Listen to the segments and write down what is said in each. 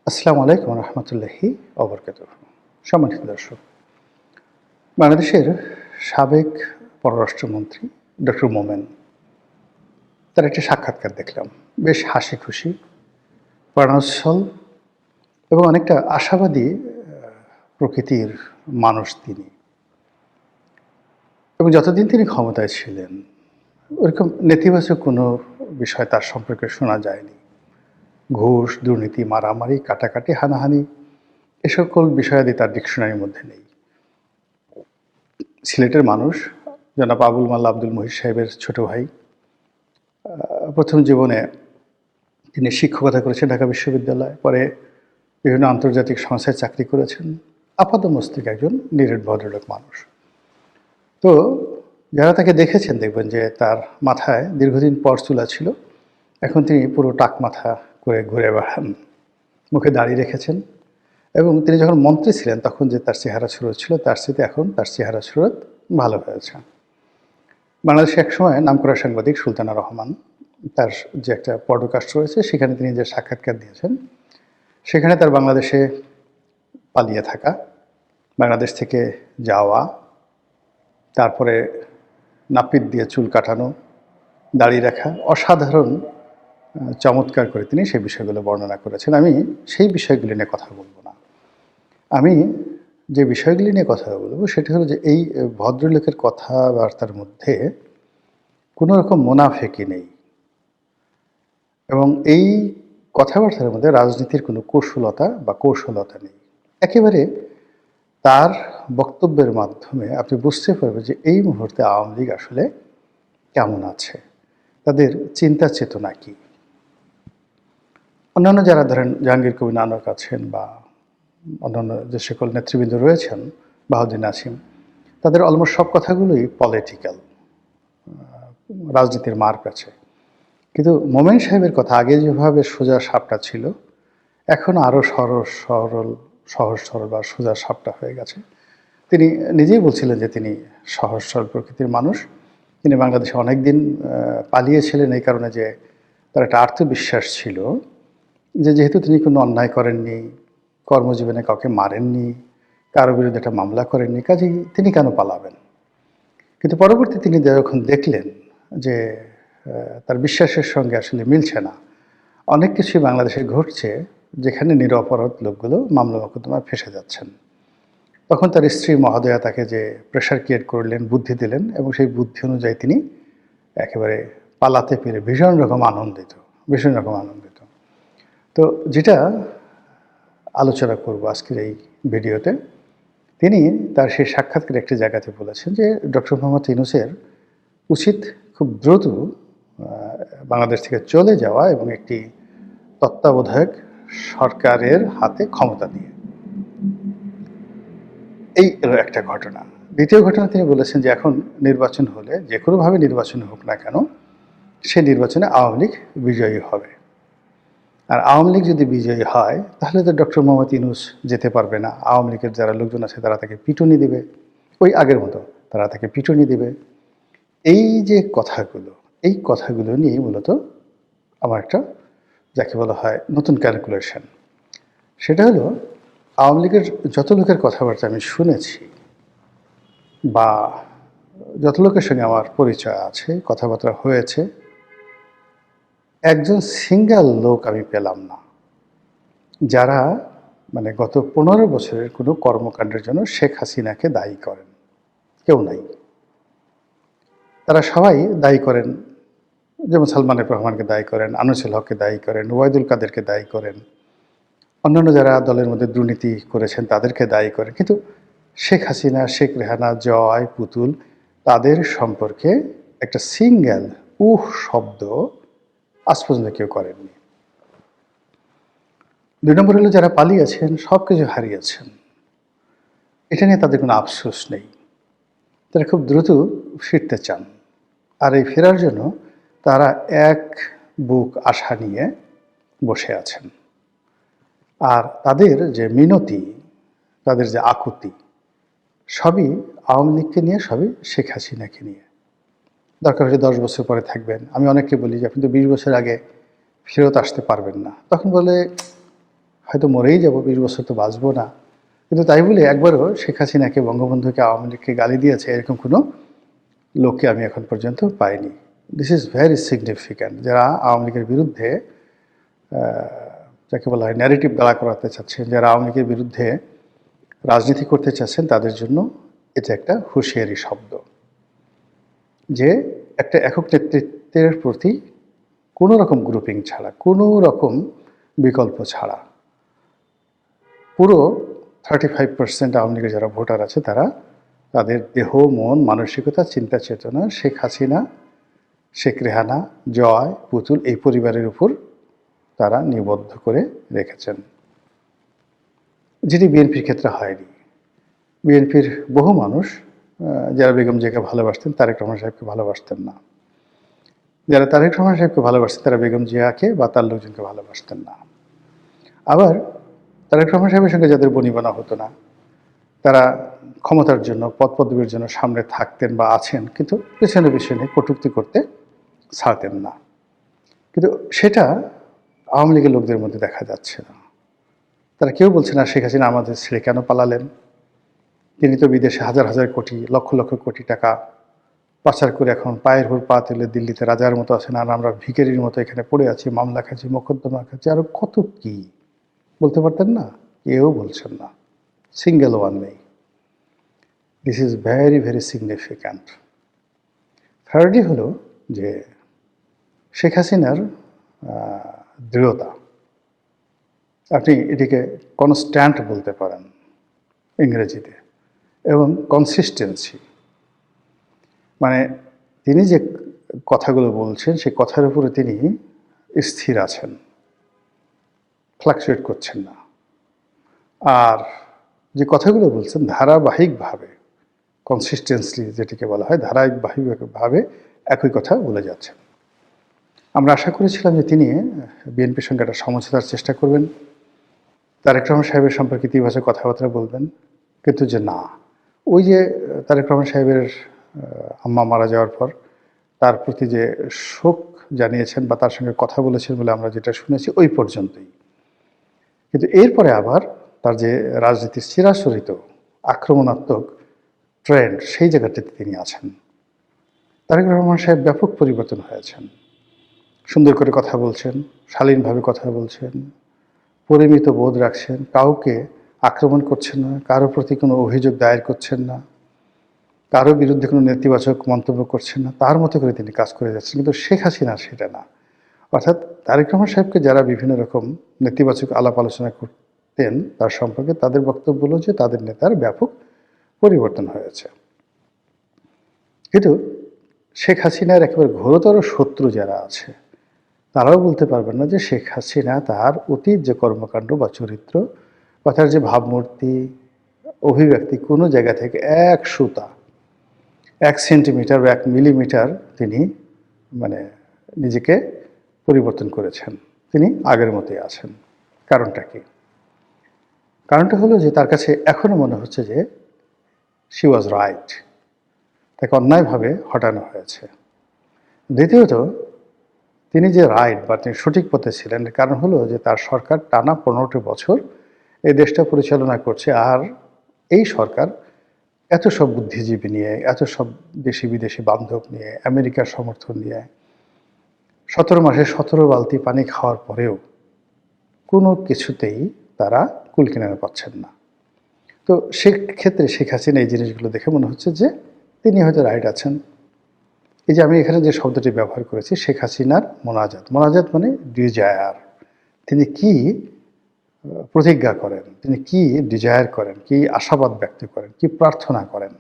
আসসালামু আলাইকুম রহমতুল্লাহি ওবরকাতুহ। সম্মানিত দর্শক, বাংলাদেশের সাবেক পররাষ্ট্রমন্ত্রী ডক্টর মোমেন, তার একটি সাক্ষাৎকার দেখলাম। বেশ হাসি খুশি, প্রাণোচ্ছল এবং অনেকটা আশাবাদী প্রকৃতির মানুষ তিনি। এবং যতদিন তিনি ক্ষমতায় ছিলেন ওরকম নেতিবাচক কোনো বিষয় তার সম্পর্কে শোনা যায়নি। ঘুষ, দুর্নীতি, মারামারি, কাটাকাটি, হানাহানি এ সকল বিষয়াদি তার ডিকশনারির মধ্যে নেই। সিলেটের মানুষ জনাব আবুল মাল্লা আব্দুল মুহিত সাহেবের ছোট ভাই। প্রথম জীবনে তিনি শিক্ষকতা করেছেন ঢাকা বিশ্ববিদ্যালয়ে, পরে বিভিন্ন আন্তর্জাতিক সংস্থায় চাকরি করেছেন। আপাতমস্তিক একজন নিরেট ভদ্রলোক মানুষ। তো যারা তাকে দেখেছেন দেখবেন যে তার মাথায় দীর্ঘদিন পর চুলা ছিল, এখন তিনি পুরো টাক মাথা করে ঘুরে বেড়ান, মুখে দাড়ি রেখেছেন। এবং তিনি যখন মন্ত্রী ছিলেন তখন যে তার চেহারা সুরত ছিল তার চেয়ে এখন তার চেহারা সুরত ভালো হয়েছে। বাংলাদেশে একসময় নামকরা সাংবাদিক সুলতানা রহমান, তার যে একটা পডকাস্ট রয়েছে সেখানে তিনি যে সাক্ষাৎকার দিয়েছেন, সেখানে তার বাংলাদেশে পালিয়ে থাকা, বাংলাদেশ থেকে যাওয়া, তারপরে নাপিত দিয়ে চুল কাটানো, দাড়ি রাখা, অসাধারণ চমৎকার করে তিনি সেই বিষয়গুলো বর্ণনা করেছেন। আমি সেই বিষয়গুলি নিয়ে কথা বলবো না। আমি যে বিষয়গুলি নিয়ে কথা বলবো সেটা হলো যে এই ভদ্রলোকের কথাবার্তার মধ্যে কোনো রকম মুনাফেকি নেই এবং এই কথাবার্তার মধ্যে রাজনীতির কোনো কৌশলতা নেই। একেবারে তার বক্তব্যের মাধ্যমে আপনি বুঝতে পারবেন যে এই মুহূর্তে আওয়ামী লীগ আসলে কেমন আছে, তাদের চিন্তা চেতনা কী। অন্যান্য যারা ধরেন জাহাঙ্গীর কবির নানক আছেন বা অন্যান্য যে সকল নেতৃবৃন্দ রয়েছেন, বাহাউদ্দিন নাসিম, তাদের অলমোস্ট সব কথাগুলোই পলিটিক্যাল, রাজনীতির মার্ক আছে। কিন্তু মোমেন সাহেবের কথা আগে যেভাবে সোজা সাপটা ছিল, এখন আরও সহজ সরল বা সোজা সাপটা হয়ে গেছে। তিনি নিজেই বলছিলেন যে তিনি সহজ সরল প্রকৃতির মানুষ। তিনি বাংলাদেশে অনেক দিন পালিয়েছিলেন এই কারণে যে তার একটা আত্মবিশ্বাস ছিল যে যেহেতু তিনি কোনো অন্যায় করেননি, কর্মজীবনে কাউকে মারেননি, কারো বিরুদ্ধে একটা মামলা করেননি, কাজেই তিনি কেন পালাবেন। কিন্তু পরবর্তী তিনি যখন দেখলেন যে তার বিশ্বাসের সঙ্গে আসলে মিলছে না, অনেক কিছুই বাংলাদেশে ঘটছে যেখানে নিরপরাধ লোকগুলো মামলা মোকদ্দমায় ফেঁসে যাচ্ছেন, তখন তার স্ত্রী মহোদয়া তাকে যে প্রেশার ক্রিয়েট করলেন, বুদ্ধি দিলেন এবং সেই বুদ্ধি অনুযায়ী তিনি একেবারে পালাতে পেরে ভীষণ রকম আনন্দিত। তো যেটা আলোচনা করব আজকের এই ভিডিওতে, তিনি তার সেই সাক্ষাৎকারে একটি জায়গাতে বলেছেন যে ডক্টর মোহাম্মদ ইউনূসের উচিত খুব দ্রুত বাংলাদেশ থেকে চলে যাওয়া এবং একটি তত্ত্বাবধায়ক সরকারের হাতে ক্ষমতা দিয়ে। এই এলো একটা ঘটনা। দ্বিতীয় ঘটনা তিনি বলেছেন যে এখন নির্বাচন হলে যে কোনোভাবে নির্বাচন হোক না কেন, সে নির্বাচনে আওয়ামী লীগ বিজয়ী হবে। আর আওয়ামী লীগ যদি বিজয়ী হয় তাহলে তো ডক্টর মোহাম্মদ ইউনূস যেতে পারবে না। আওয়ামী লীগের যারা লোকজন আছে তারা তাকে পিটুনি দেবে, ওই আগের মতো তারা তাকে পিটুনি দেবে। এই যে কথাগুলো, এই কথাগুলো নিয়েই মূলত আমার একটা, যাকে বলা হয় নতুন ক্যালকুলেশন। সেটা হলো আওয়ামী লীগের যত লোকের কথাবার্তা আমি শুনেছি বা যত লোকের সঙ্গে আমার পরিচয় আছে, কথাবার্তা হয়েছে, একজন সিঙ্গেল লোক আমি পেলাম না যারা মানে গত 15 বছরের কোনো কর্মকাণ্ডের জন্য শেখ হাসিনাকে দায়ী করেন। কেউ নাই। তারা সবাই দায়ী করেন, যেমন সালমান এফ রহমানকে দায়ী করেন, আনিসুল হককে দায়ী করেন, ওবায়দুল কাদেরকে দায়ী করেন, অন্যান্য যারা দলের মধ্যে দুর্নীতি করেছেন তাদেরকে দায়ী করেন। কিন্তু শেখ হাসিনা, শেখ রেহানা, জয়, পুতুল, তাদের সম্পর্কে একটা সিঙ্গেল শব্দ আজ পর্যন্ত কেউ করেননি। 2 নম্বর হলো যারা পালিয়েছেন, সব কিছু হারিয়েছেন, এটা নিয়ে তাদের কোনো আফসোস নেই। তারা খুব দ্রুত ফিরতে চান। আর এই ফেরার জন্য তারা এক বুক আশা নিয়ে বসে আছেন। আর তাদের যে মিনতি, তাদের যে আকুতি, সবই আওয়ামী লীগকে নিয়ে, সবই শেখ হাসিনাকে নিয়ে। দরকার হলে 10 বছর পরে থাকবেন। আমি অনেককে বলি যে আপনি তো 20 বছর আগে ফেরত আসতে পারবেন না। তখন বলে হয়তো মরেই যাব, 20 বছর তো বাঁচবো না। কিন্তু তাই বলে একবারও শেখ হাসিনাকে, বঙ্গবন্ধুকে, আওয়ামী লীগকে গালি দিয়েছে এরকম কোনো লোককে আমি এখন পর্যন্ত পাইনি। This is very significant. যারা আওয়ামী লীগের বিরুদ্ধে যাকে বলা হয় ন্যারেটিভ দাঁড়া করাতে চাচ্ছেন, যারা আওয়ামী লীগের বিরুদ্ধে রাজনীতি করতে চাচ্ছেন, তাদের জন্য এটা একটা হুঁশিয়ারি শব্দ যে একটা একক নেতৃত্বের প্রতি কোনো রকম গ্রুপিং ছাড়া, কোনো রকম বিকল্প ছাড়া পুরো 35% আওয়ামী লীগের যারা ভোটার আছে তারা তাদের দেহ, মন, মানসিকতা, চিন্তা চেতনা শেখ হাসিনা, শেখ রেহানা, জয়, পুতুল এই পরিবারের উপর তারা নিবদ্ধ করে রেখেছেন, যেটি বিএনপির ক্ষেত্রে হয়নি। বিএনপির বহু মানুষ যারা বেগম জিয়াকে ভালোবাসতেন, তারেক রহমান সাহেবকে ভালোবাসতেন না। যারা তারেক রহমান সাহেবকে ভালোবাসতেন তারা বেগম জিয়াকে বা তার লোকজনকে ভালোবাসতেন না। আবার তারেক রহমান সাহেবের সঙ্গে যাদের বনিবনা হতো না, তারা ক্ষমতার জন্য, পদ পদবীর জন্য সামনে থাকতেন বা আছেন, কিন্তু পেছনে পেছনে কটূক্তি করতে ছাড়তেন না। কিন্তু সেটা আওয়ামী লীগের লোকদের মধ্যে দেখা যাচ্ছে না। তারা কেউ বলছে না শেখ হাসিনা আমাদের ছেড়ে কেন পালালেন, তিনি তো বিদেশে হাজার হাজার কোটি, লক্ষ লক্ষ কোটি টাকা পাচার করে এখন পায়ের উপর পা তুলে দিল্লিতে রাজার মতো আছেন, আর আমরা ভিখারির মতো এখানে পড়ে আছি, মামলা খাচ্ছি, মোকদ্দমা খাচ্ছি, আরও কত কি বলতে পারতেন না? কেউ বলছেন না, সিঙ্গেল ওয়ান নেই। This is very very significant. Thirdly হলো যে শেখ হাসিনার দৃঢ়তা, আপনি এটিকে কনস্ট্যান্ট বলতে পারেন ইংরেজিতে, এবং কনসিস্টেন্সি, মানে তিনি যে কথাগুলো বলছেন সেই কথার উপরে তিনি স্থির আছেন, ফ্লাকচুয়েট করছেন না। আর যে কথাগুলো বলছেন ধারাবাহিকভাবে, কনসিস্টেন্সলি যেটিকে বলা হয়, ধারাবাহিকভাবে একই কথা বলে যাচ্ছেন। আমরা আশা করেছিলাম যে তিনি বিএনপির সঙ্গে একটা সমঝোতার চেষ্টা করবেন, তারেক রহমান সাহেবের সম্পর্কে ইতিবাচক কথাবার্তা বলবেন, কিন্তু যে না, ওই যে তারেক রহমান সাহেবের আম্মা মারা যাওয়ার পর তার প্রতি যে শোক জানিয়েছেন বা তার সঙ্গে কথা বলেছেন বলে আমরা যেটা শুনেছি ওই পর্যন্তই। কিন্তু এরপরে আবার তার যে রাজনীতির চিরাচরিত আক্রমণাত্মক ট্রেন্ড, সেই জায়গাটাতে তিনি আছেন। তারেক রহমান সাহেব ব্যাপক পরিবর্তন হয়েছেন, সুন্দর করে কথা বলছেন, শালীনভাবে কথা বলছেন, পরিমিত বোধ রাখছেন, কাউকে আক্রমণ করছেন না, কারো প্রতি কোনো অভিযোগ দায়ের করছেন না, কারো বিরুদ্ধে কোনো নেতিবাচক মন্তব্য করছেন না, তার মতো করে তিনি কাজ করে যাচ্ছেন। কিন্তু শেখ হাসিনা সেটা না। অর্থাৎ তারেক রহমান সাহেবকে যারা বিভিন্ন রকম নেতিবাচক আলাপ আলোচনা করতেন তার সম্পর্কে, তাদের বক্তব্য হলো যে তাদের নেতার ব্যাপক পরিবর্তন হয়েছে। কিন্তু শেখ হাসিনার একেবারে ঘোরতর শত্রু যারা আছে তারাও বলতে পারবেন না যে শেখ হাসিনা তার অতীত যে কর্মকাণ্ড বা চরিত্র বা তার যে ভাবমূর্তি, অভিব্যক্তি, কোনো জায়গা থেকে এক সুতা, 1 সেন্টিমিটার বা 1 মিলিমিটার তিনি মানে নিজেকে পরিবর্তন করেছেন। তিনি আগের মতোই আছেন। কারণটা কি? কারণটা হলো যে তার কাছে এখনো মনে হচ্ছে যে শি ওয়াজ রাইট, তাকে অন্যায়ভাবে হটানো হয়েছে। দ্বিতীয়ত, তিনি যে রাইট বা তিনি সঠিক পথে ছিলেন, কারণ হলো যে তার সরকার টানা 15টি বছর এই দেশটা পরিচালনা করছে, আর এই সরকার এত সব বুদ্ধিজীবী নিয়ে, এত সব দেশি বিদেশি বান্ধব নিয়ে, আমেরিকার সমর্থন নিয়ে 17 মাসে 17 বালতি পানি খাওয়ার পরেও কোনো কিছুতেই তারা কুল কিনারা পাচ্ছেন না। তো সেক্ষেত্রে শেখ হাসিনা এই জিনিসগুলো দেখে মনে হচ্ছে যে তিনি হয়তো রাইট আছেন। এই যে আমি এখানে যে শব্দটি ব্যবহার করেছি, শেখ হাসিনার মোনাজাত, মোনাজাত মানে ডিজায়ার, তিনি কি প্রতিজ্ঞা করেন, তিনি কি ডিজায়ার করেন, কি আশাবাদ ব্যক্ত করেন, কি প্রার্থনা করেন।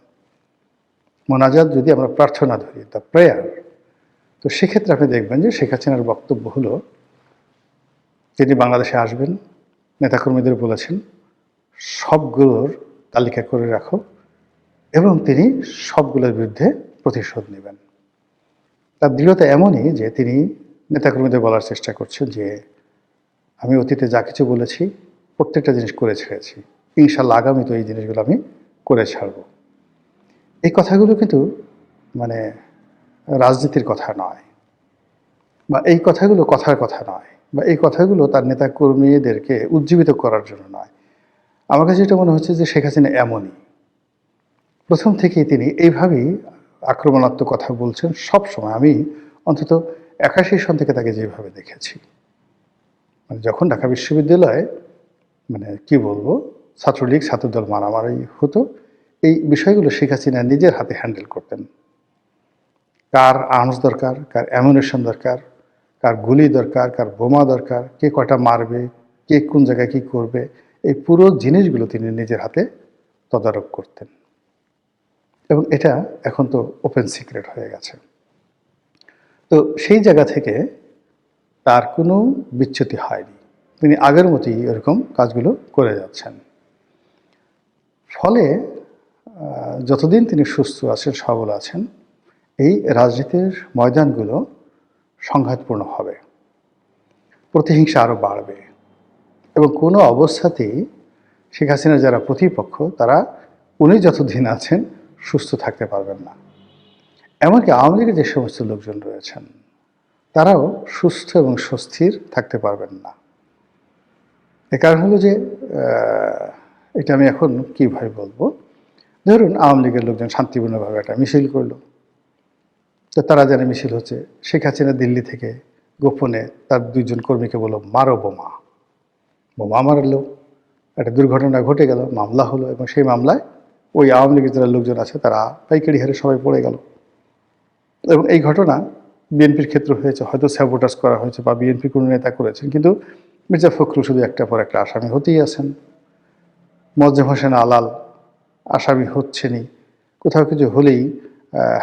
মোনাজাত যদি আমরা প্রার্থনা ধরি, দ্য প্রেয়ার, তো সেক্ষেত্রে আপনি দেখবেন যে শেখ হাসিনার বক্তব্য হলো তিনি বাংলাদেশে আসবেন, নেতাকর্মীদের বলেছেন সবগুলোর তালিকা করে রাখো, এবং তিনি সবগুলোর বিরুদ্ধে প্রতিশোধ নেবেন। তার দৃঢ়তা এমনই যে তিনি নেতাকর্মীদের বলার চেষ্টা করছেন যে আমি অতীতে যা কিছু বলেছি প্রত্যেকটা জিনিস করে ছেড়েছি, ইনশাল্লাহ আগামী তো এই জিনিসগুলো আমি করে ছাড়ব। এই কথাগুলো কিন্তু মানে রাজনীতির কথা নয়, বা এই কথাগুলো কথার কথা নয়, বা এই কথাগুলো তার নেতা কর্মীদেরকে উজ্জীবিত করার জন্য নয়। আমার কাছে যেটা মনে হচ্ছে যে শেখ হাসিনা এমনই। প্রথম থেকেই তিনি এইভাবেই আক্রমণাত্মক কথা বলছেন সবসময়। আমি অন্তত ৮১ সন থেকে তাকে যেভাবে দেখেছি। মানে যখন ঢাকা বিশ্ববিদ্যালয়ে মানে কি বলবো, ছাত্রলীগ ছাত্রদল মারামারি হতো, এই বিষয়গুলো শেখ হাসিনা নিজের হাতে হ্যান্ডেল করতেন। কার আর্মস দরকার, কার অ্যামুনেশন দরকার, কার গুলি দরকার, কার বোমা দরকার, কে কয়টা মারবে, কে কোন জায়গায় কী করবে, এই পুরো জিনিসগুলো তিনি নিজের হাতে তদারক করতেন। এবং এটা এখন তো ওপেন সিক্রেট হয়ে গেছে। তো সেই জায়গা থেকে তার কোনো বিচ্যুতি হয়নি। তিনি আগের মতোই এরকম কাজগুলো করে যাচ্ছেন। ফলে যতদিন তিনি সুস্থ আছেন, সবল আছেন, এই রাজনীতির ময়দানগুলো সংঘাতপূর্ণ হবে, প্রতিহিংসা আরও বাড়বে এবং কোনো অবস্থাতেই শেখ হাসিনার যারা প্রতিপক্ষ তারা উনি যতদিন আছেন সুস্থ থাকতে পারবেন না। এমনকি আওয়ামী লীগের যে সমস্ত লোকজন রয়েছেন তারাও সুস্থ এবং সুস্থির থাকতে পারবেন না। এ কারণ হলো যে এটা আমি এখন কীভাবে বলবো, ধরুন আওয়ামী লীগের লোকজন শান্তিপূর্ণভাবে একটা মিছিল করলো, তো তারা জানে মিছিল হচ্ছে, শেখ হাসিনা দিল্লি থেকে গোপনে তার 2 জন কর্মীকে বলল মারো বোমা, বোমা মারলো, একটা দুর্ঘটনা ঘটে গেল, মামলা হলো এবং সেই মামলায় ওই আওয়ামী লীগের যারা লোকজন আছে তারা পাইকারি হারে সবাই পড়ে গেল। এবং এই ঘটনা বিএনপির ক্ষেত্রে হয়েছে, হয়তো স্যাবোটাজ করা হয়েছে বা বিএনপি কোনো নেতা করেছেন, কিন্তু মির্জা ফখরুল শুধু একটার পর একটা আসামি হতেই আছেন। মোয়াজ্জেম হোসেন আলাল আসামি হচ্ছেনই, কোথাও কিছু হলেই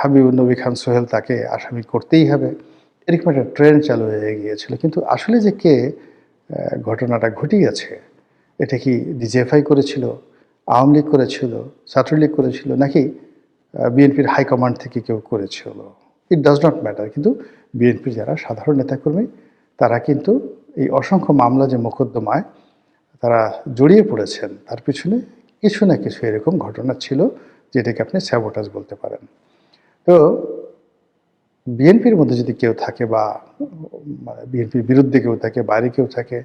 হাবিবুর নবী খান সোহেল তাকে আসামি করতেই হবে, এরকম একটা ট্রেন্ড চালু হয়ে গিয়েছিল। কিন্তু আসলে যে কে ঘটনাটা ঘটিয়েছে, এটা কি ডিজিএফআই করেছিল, আওয়ামী লীগ করেছিল, ছাত্রলীগ করেছিল, নাকি বিএনপির হাইকমান্ড থেকে কেউ করেছিল, ইট ডাজ নট ম্যাটার। কিন্তু বিএনপির যারা সাধারণ নেতাকর্মী তারা কিন্তু এই অসংখ্য মামলা যে মোকদ্দমায় তারা জড়িয়ে পড়েছেন, তার পিছনে কিছু না কিছু এরকম ঘটনা ছিল যেটাকে আপনি স্যাবোটাজ বলতে পারেন। তো বিএনপির মধ্যে যদি কেউ থাকে বা বিএনপির বিরুদ্ধে কেউ থাকে, বাইরে কেউ থাকে,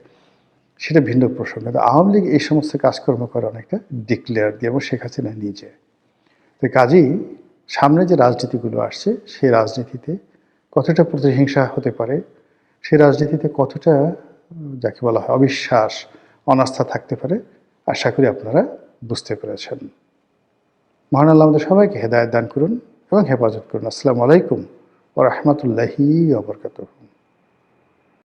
সেটা ভিন্ন প্রসঙ্গ। কিন্তু আওয়ামী লীগ এই সমস্ত কাজকর্ম করে অনেকটা ডিক্লেয়ার দিয়ে, এবং শেখ হাসিনা নিজে। তো কাজেই সামনে যে রাজনীতিগুলো আসছে সেই রাজনীতিতে কতটা প্রতিহিংসা হতে পারে, সেই রাজনীতিতে কতটা যাকে বলা হয় অবিশ্বাস, অনাস্থা থাকতে পারে, আশা করি আপনারা বুঝতে পেরেছেন। মহান আল্লাহ আমাদের সবাইকে হেদায়েত দান করুন এবং হেফাজত করুন। আসসালামু আলাইকুম ওয়া রাহমাতুল্লাহি ওয়া বারাকাতুহু।